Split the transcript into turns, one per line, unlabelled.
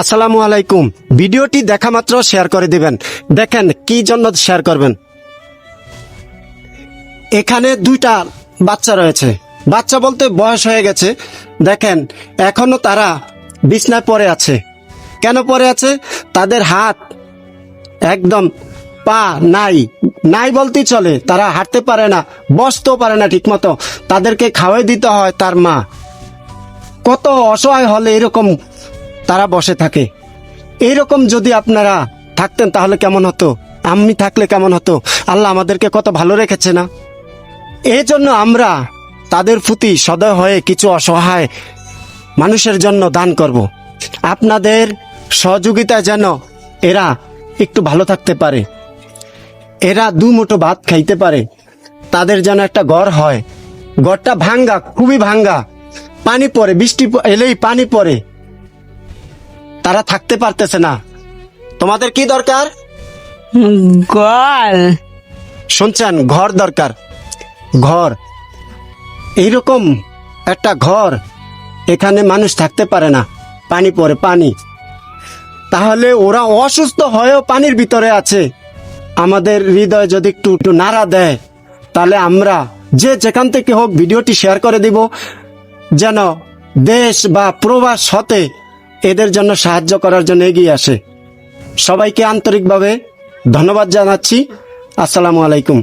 আসসালামু আলাইকুম। ভিডিওটি দেখা মাত্র শেয়ার করে দিবেন। দেখেন কি জন্য শেয়ার করবেন। এখানে দুইটা বাচ্চা রয়েছে, বাচ্চা বলতে বয়স হয়ে গেছে। দেখেন এখনো তারা বিছনায় পড়ে আছে। কেন পড়ে আছে? তাদের হাত একদম, পা নাই, নাই বলতেই চলে। তারা হাঁটতে পারে না, বসতেও পারে না ঠিক মতো। তাদেরকে খাওয়াই দিতে হয় তার মা। কত অসহায় হলে এরকম তারা বসে থাকে। এইরকম যদি আপনারা থাকতেন তাহলে কেমন হতো? আমি থাকলে কেমন হতো? আল্লাহ আমাদেরকে কত ভালো রেখেছে না? এই জন্য আমরা তাদের প্রতি সদয় হয়ে কিছু অসহায় মানুষের জন্য দান করব। আপনাদের সহযোগিতায় যেন এরা একটু ভালো থাকতে পারে, এরা দু মুঠো ভাত খাইতে পারে, তাদের যেন একটা ঘর হয়। ঘরটা ভাঙ্গা, খুবই ভাঙ্গা, পানি পড়ে, বৃষ্টি এলেই পানি পড়ে, তারা থাকতে পারতেছে না। তোমাদের কি দরকার?
গল
শুনছেন? ঘর দরকার, ঘর। এইরকম একটা ঘর, এখানে মানুষ থাকতে পারে না, পানি পড়ে, পানি। তাহলে ওরা অসুস্থ হয়েও পানির ভিতরে আছে। আমাদের হৃদয় যদি একটু একটু নাড়া দেয়, তাহলে আমরা যে যেখান থেকে হোক ভিডিওটি শেয়ার করে দিব, যেন দেশ বা প্রবাস হতে এদের জন্য সাহায্য করার জন্য এগিয়ে আসে। সবাইকে আন্তরিকভাবে ধন্যবাদ জানাচ্ছি। আসসালামু আলাইকুম।